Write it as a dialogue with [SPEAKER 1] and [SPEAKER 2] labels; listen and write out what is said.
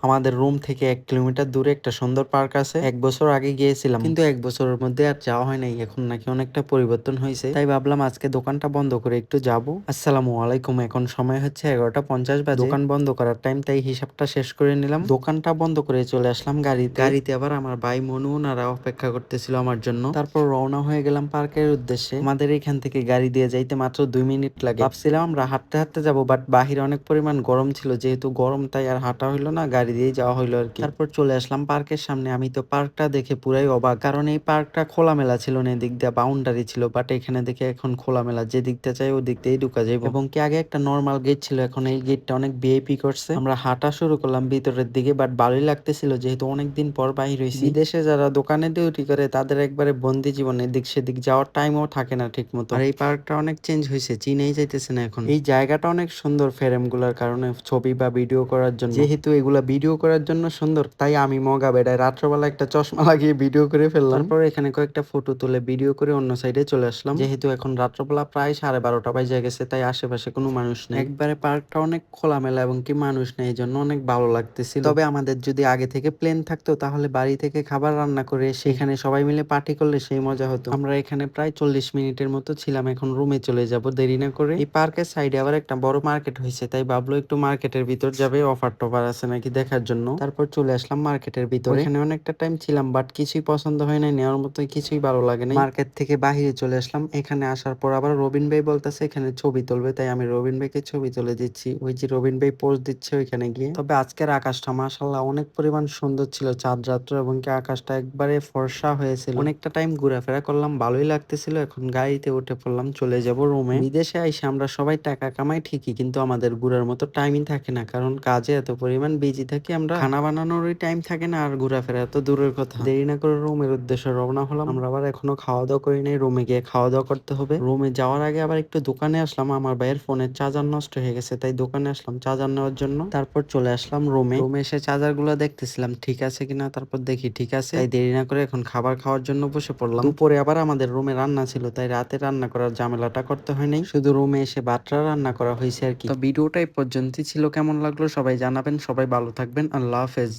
[SPEAKER 1] আমাদের রুম থেকে 1 কিলোমিটার দূরে একটা সুন্দর পার্ক আছে। 1 বছর আগে গিয়েছিলাম, কিন্তু 1 বছরের মধ্যে আর যাওয়া হয় নাই। এখন নাকি অনেকটা পরিবর্তন হয়েছে, তাই ভাবলাম আজকে দোকানটা বন্ধ করে একটু যাব। আসসালামু আলাইকুম। এখন সময় হচ্ছে 11টা 50 বাজে। দোকান বন্ধ করার টাইম, তাই হিসাবটা শেষ করে নিলাম। দোকানটা বন্ধ করে চলে আসলাম গাড়িতে আবার আমার ভাই মনু ওনারা অপেক্ষা করতেছিল আমার জন্য। তারপর রওনা হয়ে গেলাম পার্কের উদ্দেশ্যে। আমাদের এখান থেকে গাড়ি দিয়ে যাইতে মাত্র 2 মিনিট লাগে। ভাবছিলাম আমরা হাঁটতে হাঁটতে যাবো, বাট বাহিরে অনেক পরিমাণ গরম ছিল। যেহেতু গরম, তাই আর হাঁটা হইলো না, গাড়ি দিয়ে যাওয়া হইলো আর কি। তারপর চলে আসলাম পার্কের সামনে। আমি তো পার্কটা দেখে পুরাই অবাক, কারণ এই পার্কটা খোলামেলা ছিল না, এদিক দিয়ে বাউন্ডারি ছিল। বাট এখানে দেখে এখন খোলামেলা, যে দিকটা চাই ওই দিক দিয়েই ঢুকা যাবে। এবং কি আগে একটা নর্মাল গেট ছিল, এখন এই গেটটা অনেক ভিআইপি করছে। আমরা হাঁটা শুরু করলাম ভিতরের দিকে, বাট ভালোই লাগতেছিল যেহেতু অনেকদিন পর বাহির হয়েছি। বিদেশে যারা দোকানে ডিউটি করে তাদের একবারে বন্দি জীবন, এদিক সেদিক যাওয়ার টাইমও থাকে না ঠিক মতো। আর এই পার্কটা অনেক চেঞ্জ হয়েছে, চিনেই যাইতেছে না এখন। এই জায়গাটা অনেক সুন্দর ফ্রেম গুলার কারণে, ছবি বা ভিডিও করার জন্য। যেহেতু এগুলা ভিডিও করার জন্য সুন্দর, তাই আমি মগা বেড়ায় রাত্রবেলা একটা চশমা লাগিয়ে ভিডিও করে ফেললাম। তারপর এখানে কয়েকটা ফটো তুলে ভিডিও করে অন্য সাইডে চলে আসলাম। যেহেতু এখন রাত্রবেলা প্রায় 12:30 বাজে গেছে, তাই আশেপাশে কোনো মানুষ নেই। একবারে পার্কটা অনেক খোলামেলা এবং কি মানুষ নেই, এই জন্য অনেক ভালো লাগতেছিল। তবে আমাদের যদি আগে থেকে প্ল্যান থাকতো, তাহলে বাড়ি থেকে খাবার রান্না করে সেখানে সবাই মিলে পার্টি করলে সেই মজা হতো। আমরা এখানে প্রায় 40 মিনিটের মতো ছিলাম, এখন রুমে চলে যাব দেরি না করে। এই পার্কের সাইডে আবার একটা বড় মার্কেট হয়েছে, তাই ভাবলো একটু মার্কেটের ভিতর যাবে, অফার টফার আছে নাকি দেখার জন্য। তারপর চলে আসলাম মার্কেটের ভিতরে। এখানে অনেকটা টাইম ছিলাম, বাট কিছুই পছন্দ হয় নাই, নেওয়ার মতো কিছুই ভালো লাগে নাই। মার্কেট থেকে বাহিরে চলে আসলাম। এখানে আসার পর আবার রবিন ভাই বলতেছে এখানে ছবি তুলবে, তাই আমি রবিন ভাইকে ছবি তুলে দিচ্ছি। ওই যে রবিন ভাই পোজ দিচ্ছে ওইখানে গিয়ে। তবে আজকের আকাশটা মাশাআল্লাহ অনেক পরিমাণ সুন্দর ছিল, চাঁদ রাত্র, এবং কি আকাশটা একবারে ফর্সা হয়েছিল। অনেকটা টাইম ঘোরাফেরা করলাম, ভালোই লাগতেছিল। এখন গাড়িতে উঠে পড়লাম, চলে যাব রুমে। বিদেশে আইসে আমরা সবাই টাকা কামাই ঠিকই, কিন্তু আমাদের ঘুরার মতো টাইমই থাকে না, কারণ কাজে এত পরিমাণ বিজি থাকি আমরা, খানা বানানোরই টাইম থাকে না, আর ঘোরাফেরা এত দূরের কথা। দেরি না করে রুমের উদ্দেশ্যে রওনা হলাম। আমরা আবার এখনো খাওয়া দাওয়া করি নাই, রুমে গিয়ে খাওয়া দাওয়া করতে হবে। রুমে যাওয়ার আগে আবার একটু দোকানে আসলাম, আমার ভাইয়ের ফোনের চার্জার নষ্ট হয়ে গেছে, তাই দোকানে আসলাম চার্জার নেওয়ার জন্য। তারপর চলে আসলাম রুমে এসে চার্জার গুলো দেখতেছিলাম ঠিক আছে কিনা, তারপর দেখি ঠিক আছে, তাই দেরি না করে এখন খাবার খাওয়ার জন্য বসে পড়লাম। দুপুরে আবার আমাদের রুমে রান্না ছিল, তাই রাতে রান্না করার ঝামেলাটা করতে হয় নাই, শুধু রুমে এসে বাটরা রান্না করা হয়েছে আর কি। তো ভিডিওটা এই পর্যন্তই ছিল, কেমন লাগলো সবাই জানাবেন। সবাই ভালো থাকবেন, আল্লাহ হাফেজ।